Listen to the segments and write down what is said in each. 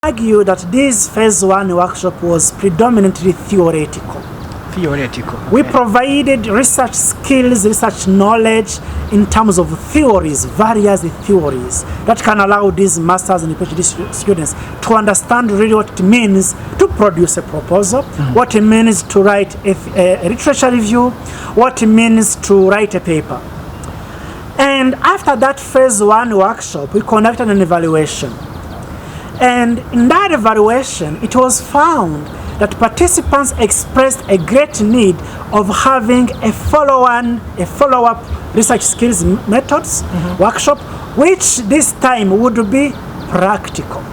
argue that this phase 1 workshop was predominantly theoretical. Okay. We provided research skills, research knowledge in terms of theories, various theories that can allow these masters and PhD students to understand really what it means to produce a proposal, what it means to write a literature review, what it means to write a paper. And after that phase 1 workshop, we conducted an evaluation. And in that evaluation, it was found that participants expressed a great need of having a follow-up research skills methods workshop, which this time would be practical.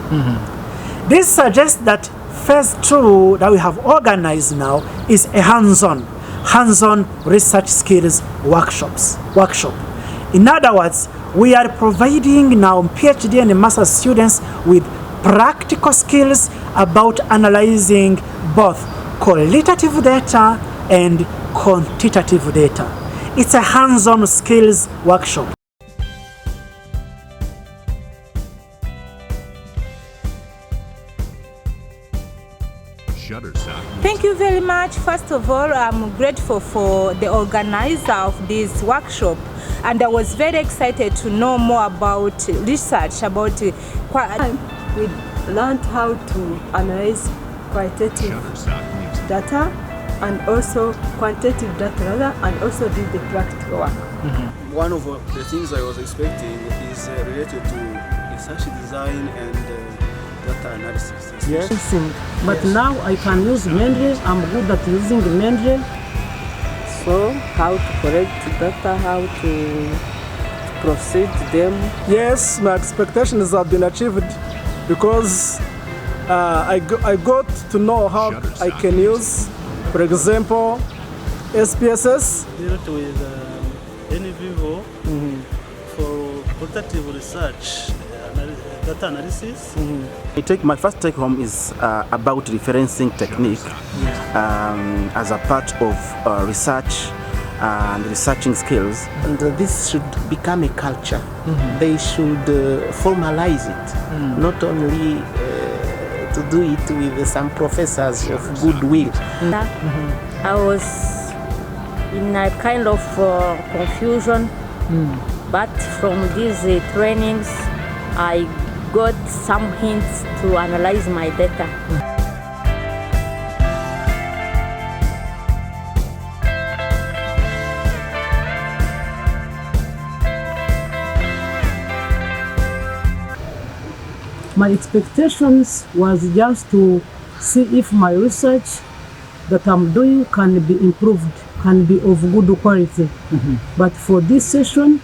This suggests that phase 2 that we have organized now is a hands-on research skills workshop. In other words, we are providing now PhD and master students with practical skills about analyzing both qualitative data and quantitative data. It's a hands-on skills workshop. Thank you very much. First of all, I'm grateful for the organizer of this workshop, and I was very excited to know more about research, about we learned how to analyze qualitative data and also quantitative data, and also do the practical work. One of the things I was expecting is related to research design and data analysis. Yes, but now I can use Mendeley. I'm good at using Mendeley. So how to collect data, how to proceed them. Yes, my expectations have been achieved because I got to know how I can use, for example, SPSS. Dealt with NVivo for quantitative research, data analysis. My first take home is about referencing technique as a part of research and researching skills. And this should become a culture. They should formalize it, not only to do it with some professors of goodwill. I was in a kind of confusion, but from these trainings, I got some hints to analyze my data. My expectations was just to see if my research that I'm doing can be improved, can be of good quality. But for this session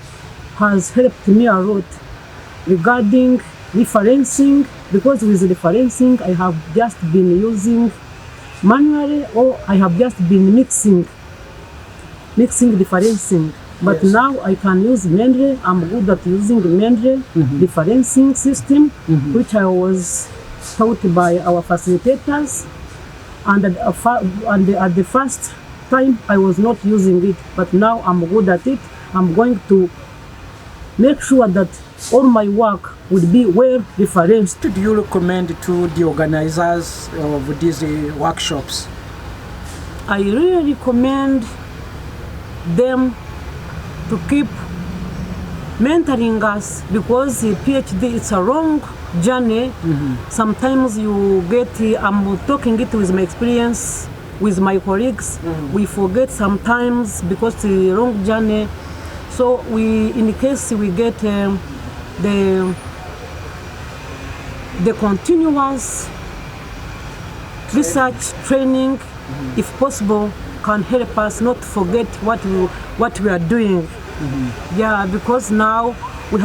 has helped me a lot regarding referencing, because with referencing I have just been using manually, or I have just been mixing referencing. But now I can use Mendeley. I'm good at using the Mendeley referencing system, which I was taught by our facilitators. And at the first time I was not using it, but now I'm good at it. I'm going to make sure that all my work would be well referenced. What do you recommend to the organizers of these workshops? I really recommend them to keep mentoring us, because PhD is a long journey. Sometimes you get, I'm talking it with my experience with my colleagues, we forget sometimes because it's a long journey. So in case we get the continuous research training, if possible, can help us not forget what we are doing. Yeah, because now we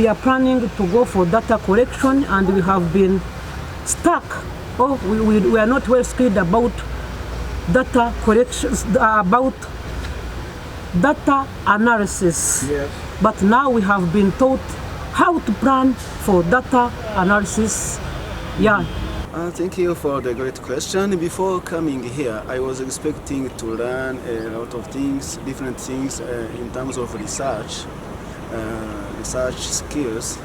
are planning to go for data collection, and we have been stuck. We are not well skilled about data collections, about data analysis. Yes. But now we have been taught how to plan for data analysis. Yeah. Thank you for the great question. Before coming here, I was expecting to learn a lot of things, different things in terms of research skills.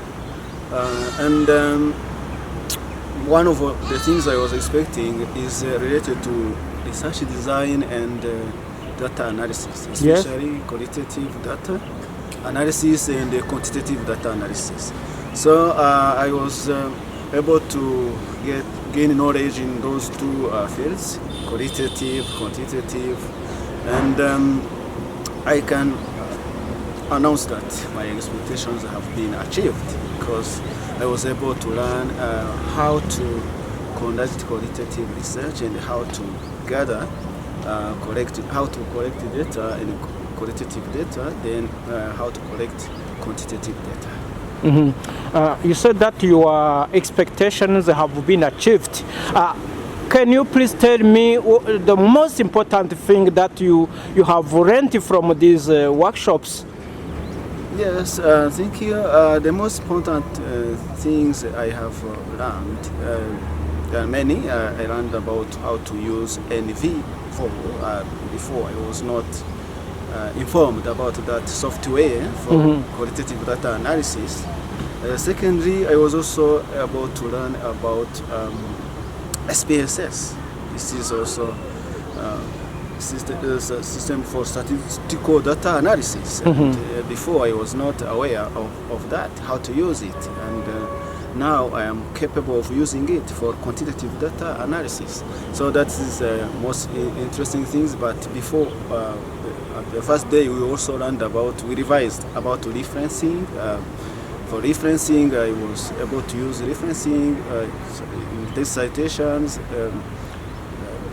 one of the things I was expecting is related to research design and data analysis, especially qualitative data analysis and quantitative data analysis. So I was able to gain knowledge in those two fields, qualitative, quantitative, and I can announce that my expectations have been achieved because I was able to learn how to conduct qualitative research and how to gather, how to collect data and qualitative data, then how to collect quantitative data. You said that your expectations have been achieved. Can you please tell me the most important thing that you have learned from these workshops? Yes, thank you. The most important things I have learned, there are many. I learned about how to use NV before I was not informed about that software for qualitative data analysis. Secondly, I was also able to learn about SPSS. This is also a system for statistical data analysis. And, before I was not aware of that, how to use it. And now I am capable of using it for quantitative data analysis. So that is the most interesting things. But before, the first day, we also learned we revised about referencing. For referencing, I was able to use referencing, text citations,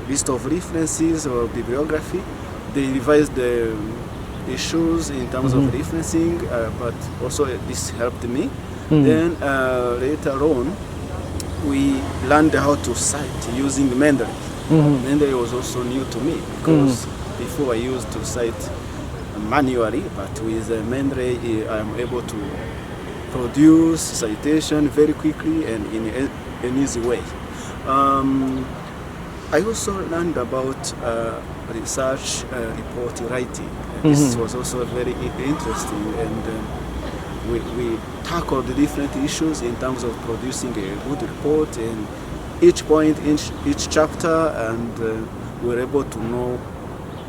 list of references or bibliography. They revised the issues in terms of referencing, but also this helped me. Then later on, we learned how to cite using Mendeley. Mendeley was also new to me because before I used to cite manually, but with Mendeley I am able to produce citation very quickly and in an easy way. I also learned about research report writing. This was also very interesting, and we tackled the different issues in terms of producing a good report in each point, each chapter, and we were able to know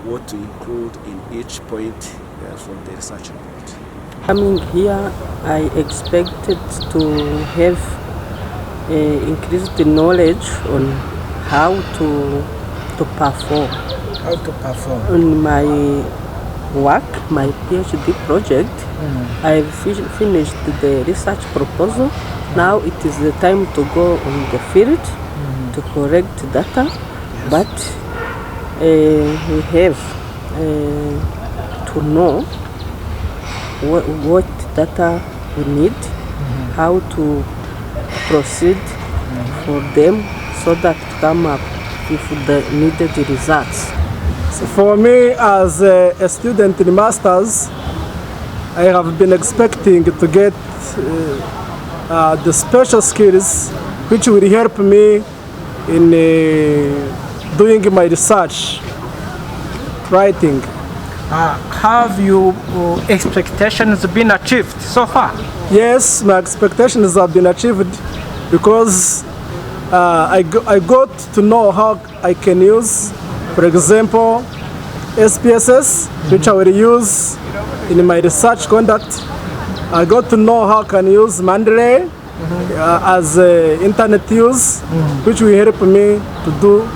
what to include in each point for the research report. Coming here, I expected to have increased knowledge on how to perform. How to perform? On my work, my PhD project, I've finished the research proposal. Now it is the time to go on the field to collect data, but we have to know what data we need, how to proceed for them so that come up with the needed results. So for me, as a student in Masters, I have been expecting to get the special skills which will help me in doing my research, writing. Have your expectations been achieved so far? Yes, my expectations have been achieved because I got to know how I can use, for example, SPSS, which I will use in my research conduct. I got to know how I can use Mendeley as internet use, which will help me to do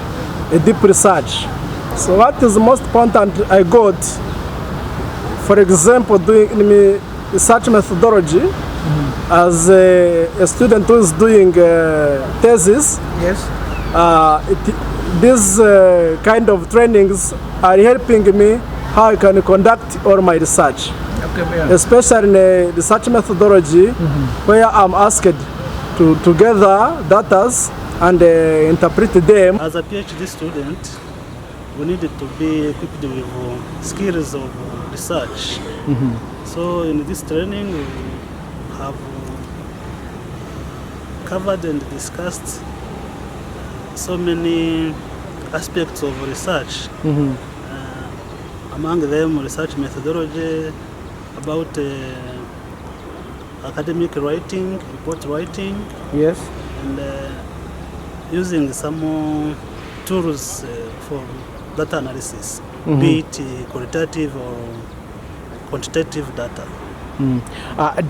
a deep research. So what is most important I got, for example, doing research methodology, as a student who is doing thesis. Yes. These kind of trainings are helping me how I can conduct all my research. Okay, especially in research methodology, where I'm asked to gather data and interpret them. As a PhD student, we needed to be equipped with skills of research. So in this training, we have covered and discussed so many aspects of research. Among them, research methodology, about academic writing, report writing. Yes. And using some tools for data analysis, be it qualitative or quantitative data.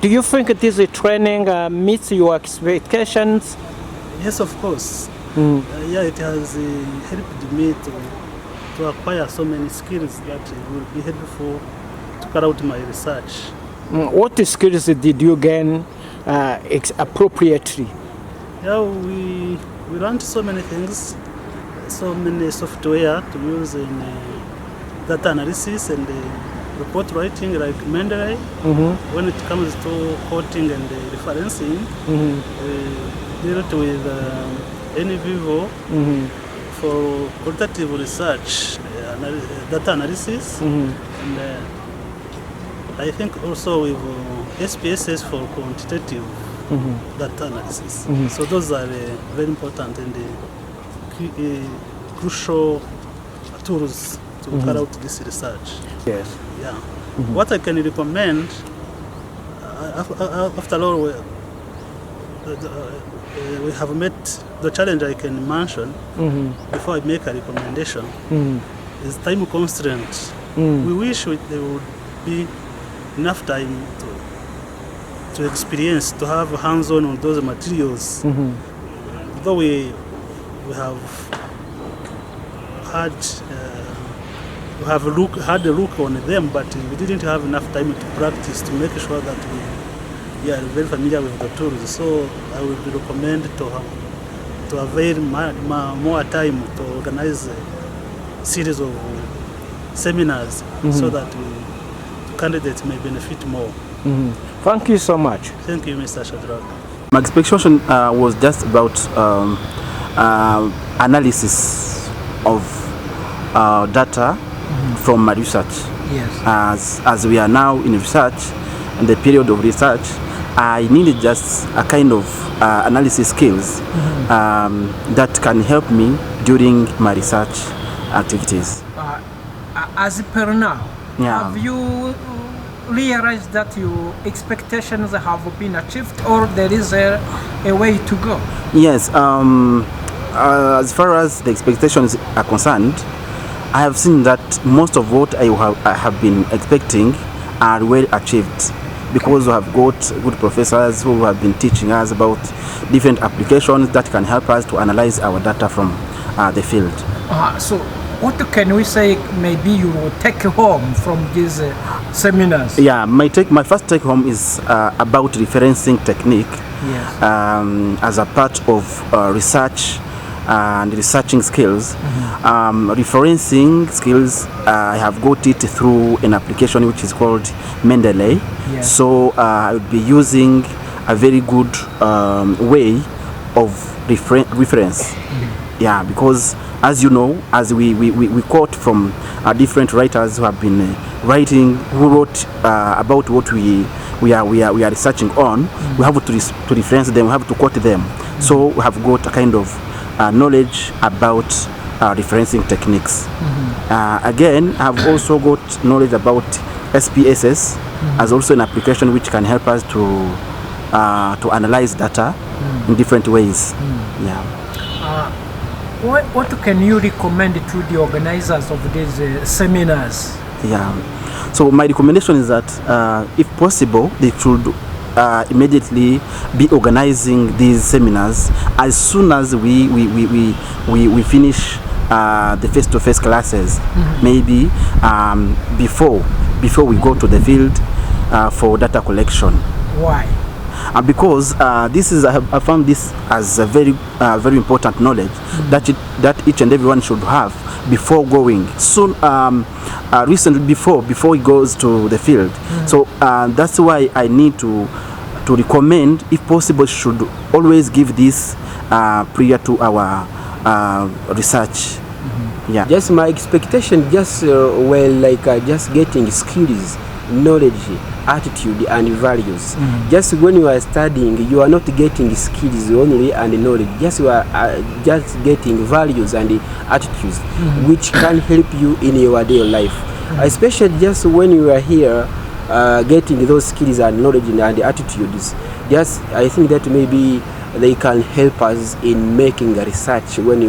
Do you think this training meets your expectations? Yes, of course. Yeah, it has helped me to acquire so many skills that will be helpful to carry out my research. What skills did you gain appropriately? Yeah, we learned so many things, so many software to use in data analysis and report writing, like Mendeley. When it comes to quoting and referencing, we dealt with NVivo for qualitative research, data analysis, and I think also with SPSS for quantitative data analysis. So those are very important and crucial tools to carry out this research. Yes. Yeah. What I can recommend, after all, we have met the challenge I can mention before I make a recommendation is time constraint. We wish there would be enough time to experience, to have hands-on on those materials. Though we have had had a look on them, but we didn't have enough time to practice to make sure that we are very familiar with the tools. So I would recommend to avail more time to organize a series of seminars so that candidates may benefit more. Thank you so much. Thank you, Mr. Schadrac. My expectation was just about analysis of data from my research. Yes. As we are now in research, in the period of research, I needed just a kind of analysis skills that can help me during my research activities. As per now, Yeah. have you realized that your expectations have been achieved, or there is a way to go? Yes, as far as the expectations are concerned, I have seen that most of what I have been expecting are well achieved, because we have got good professors who have been teaching us about different applications that can help us to analyze our data from the field. So what can we say maybe you will take home from these seminars? Yeah, my first take home is about referencing technique. Yes. As a part of research and researching skills. Referencing skills, I have got it through an application which is called Mendeley. Yes. So I would be using a very good way of reference. Yeah, because as you know, as we quote from different writers who have been writing, who wrote about what we are researching on, we have to reference them, we have to quote them. So we have got a kind of knowledge about referencing techniques. Again, I have also got knowledge about SPSS as also an application which can help us to analyze data in different ways. Yeah. What can you recommend to the organizers of these seminars? Yeah. So my recommendation is that if possible, they should immediately be organizing these seminars as soon as we finish the face-to-face classes. Maybe before we go to the field for data collection. Why? Because I found this as a very important knowledge that each and everyone should have before going soon. Recently, before he goes to the field. So that's why I need to recommend, if possible, should always give this prior to our research. Yeah. Just my expectation, just just getting skills, knowledge, attitude and values. Just when you are studying, you are not getting skills only and knowledge, just you are just getting values and attitudes which can help you in your daily life. Especially just when you are here getting those skills and knowledge and attitudes, just I think that maybe they can help us in making a research when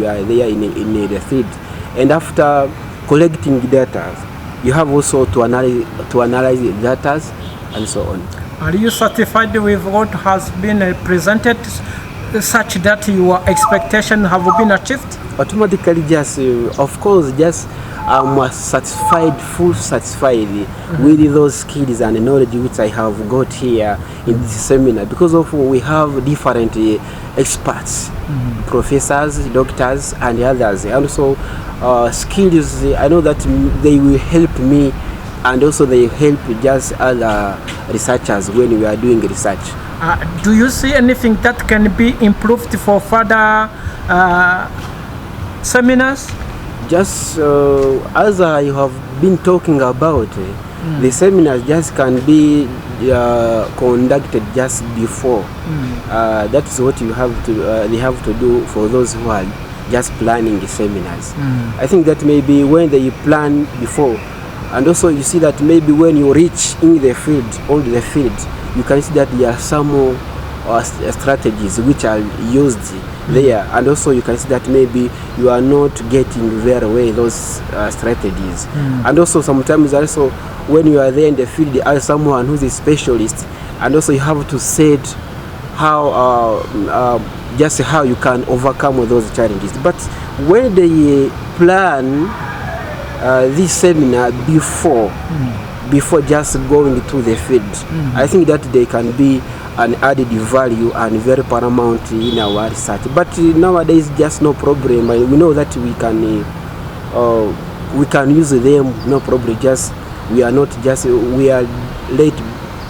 we are there in the field. And after collecting data, you have also to analyze the data and so on. Are you satisfied with what has been presented, such that your expectations have been achieved? Automatically, just of course, just I'm satisfied, full satisfied with those skills and knowledge which I have got here in this seminar, because of we have different experts, professors, doctors, and others, and also skills. I know that they will help me, and also they help just other researchers when we are doing research. Do you see anything that can be improved for further seminars? Just as I have been talking about, the seminars just can be conducted just before. That is what you have to they have to do for those who are just planning the seminars. I think that maybe when they plan before, and also you see that maybe when you reach in the field, on the field, you can see that there are some more strategies which are used there, and also you can see that maybe you are not getting very well those strategies. And also sometimes also when you are there in the field, there is someone who's a specialist, and also you have to say how just how you can overcome those challenges. But when they plan this seminar before just going to the field, I think that they can be an added value and very paramount in our research. But nowadays, just no problem. We know that we can use them, no problem. Just we are late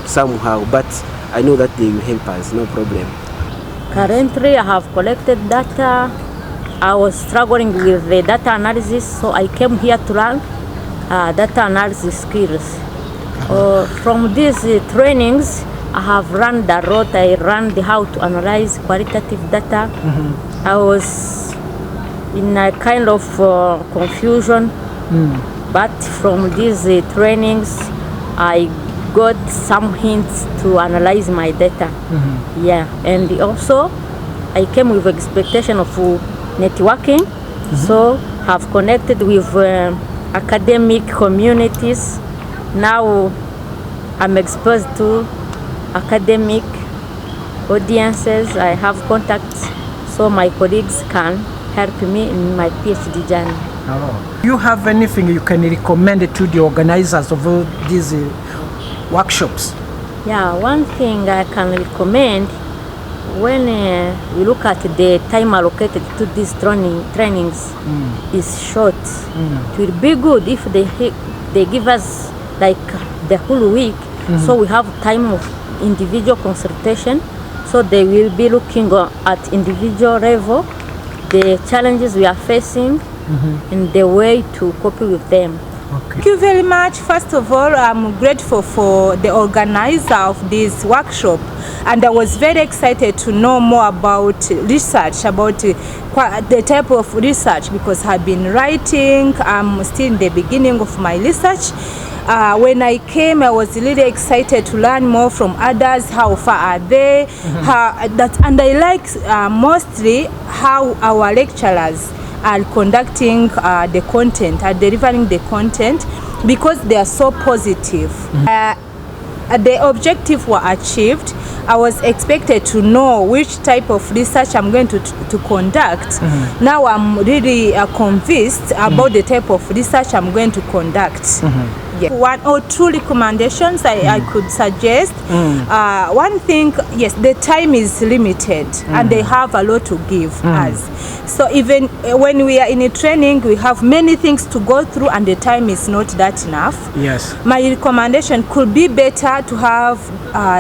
somehow, but I know that they will help us, no problem. Currently, I have collected data. I was struggling with the data analysis, so I came here to learn data analysis skills. From these trainings, I have learned a lot. I learned how to analyze qualitative data. I was in a kind of confusion, but from these trainings, I got some hints to analyze my data. Yeah, and also I came with expectation of networking, so have connected with academic communities. Now I'm exposed to academic audiences. I have contacts, so my colleagues can help me in my PhD journey. Do you have anything you can recommend to the organizers of all these workshops? Yeah, one thing I can recommend, when we look at the time allocated to these trainings is short. It will be good if they give us like the whole week, so we have time of individual consultation, so they will be looking at individual level the challenges we are facing and the way to cope with them. Thank you very much. First of all, I'm grateful for the organizer of this workshop, and I was very excited to know more about research, about the type of research, because I've been writing. I'm still in the beginning of my research. When I came, I was really excited to learn more from others. How far are they? And I like mostly how our lecturers are conducting the content, are delivering the content, because they are so positive. The objective were achieved. I was expected to know which type of research I'm going to conduct. Now I'm really convinced about the type of research I'm going to conduct. Yeah. One or two recommendations I could suggest. One thing, yes, the time is limited and they have a lot to give us. So even when we are in a training, we have many things to go through and the time is not that enough. Yes. My recommendation could be better to have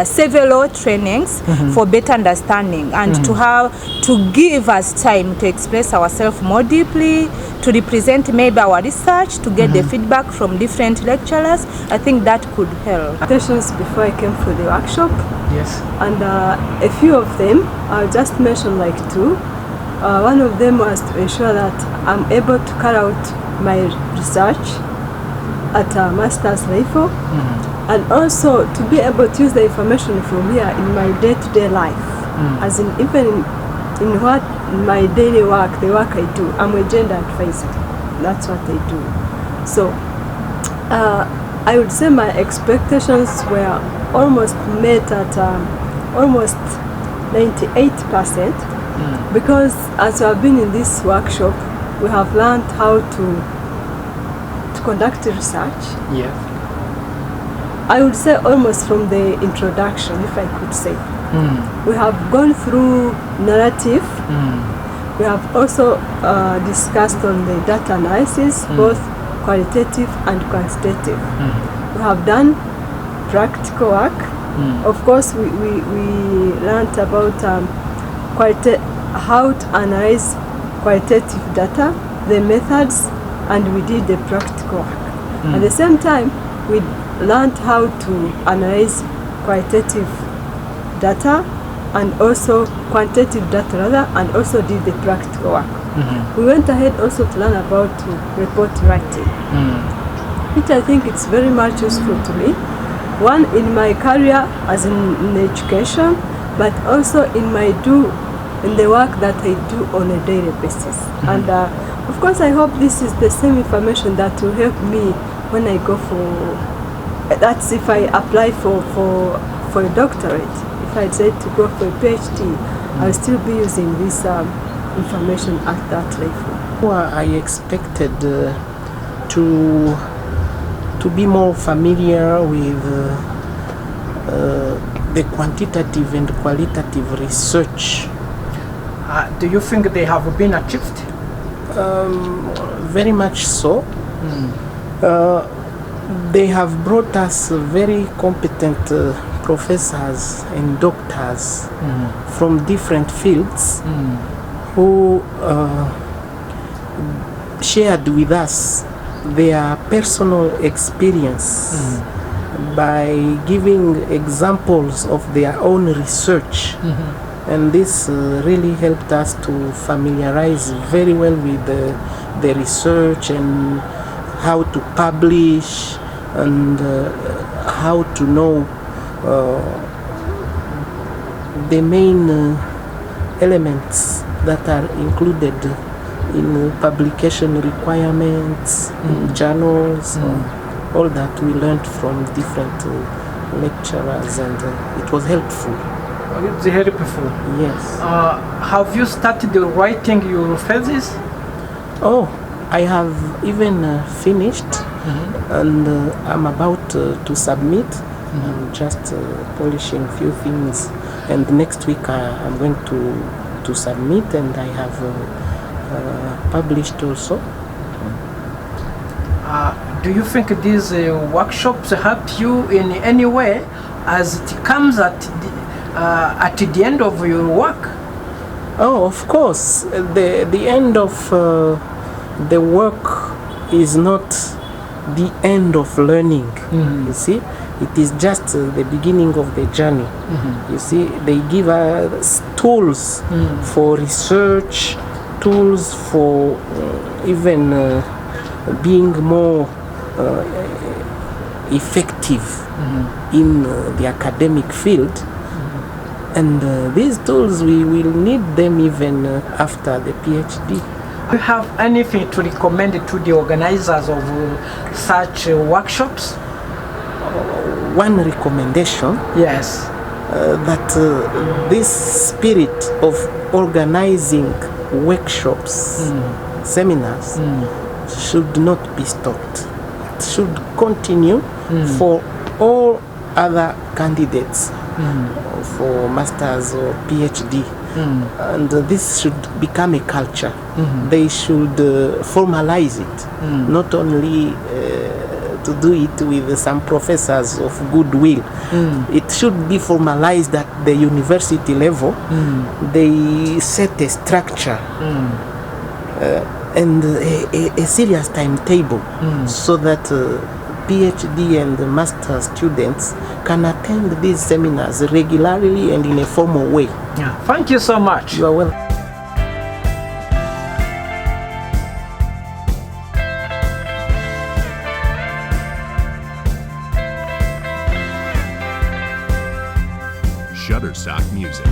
several trainings for better understanding and to give us time to express ourselves more deeply, to represent maybe our research, to get the feedback from different lecturers. I think that could help. Presentations before I came for the workshop. Yes. And a few of them, I'll just mention like two. One of them was to ensure that I'm able to carry out my research at a master's level, and also to be able to use the information from here in my day-to-day life. As in, even in what my daily work, the work I do, I'm a gender advisor. That's what I do. So I would say my expectations were almost met at almost 98%, because as we have been in this workshop, we have learned how to conduct research. Yes. I would say almost from the introduction, if I could say. We have gone through narrative. We have also discussed on the data analysis, both qualitative and quantitative. We have done practical work. Of course, we learned about how to analyze qualitative data, the methods, and we did the practical work. At the same time, we learned how to analyze qualitative data and also quantitative data rather, and also did the practical work. We went ahead also to learn about report writing, which I think it's very much useful to me. One, in my career as in education, but also in the work that I do on a daily basis. And of course, I hope this is the same information that will help me when I go that's if I apply for a doctorate. If I decide to go for a PhD, I'll still be using this information at that level. Well, I expected to be more familiar with the quantitative and qualitative research. Do you think they have been achieved? Very much so. They have brought us very competent professors and doctors from different fields who shared with us their personal experience by giving examples of their own research. And this really helped us to familiarize very well with the research and how to publish and how to know the main elements that are included in publication requirements, in journals, all that we learned from different lecturers, and it was helpful. It's helpful. Yes. Have you started writing your thesis? Oh, I have even finished, and I'm about to submit. I'm just polishing a few things, and next week I'm going to submit, and I have published also. Do you think these workshops helped you in any way as it comes at the end of your work? Oh, of course. The end of the work is not the end of learning. You see, it is just the beginning of the journey. You see, they give us tools for research, tools for even being more effective in the academic field. And these tools, we will need them even after the PhD. Do you have anything to recommend to the organizers of such workshops? One recommendation, yes, that this spirit of organizing workshops, seminars, should not be stopped. It should continue for all other candidates for masters or PhD, and this should become a culture. They should formalize it, not only to do it with some professors of goodwill. It should be formalized at the university level. They set a structure and a serious timetable so that PhD and master students can attend these seminars regularly and in a formal way. Yeah. Thank you so much. You are welcome. Shutterstock Music.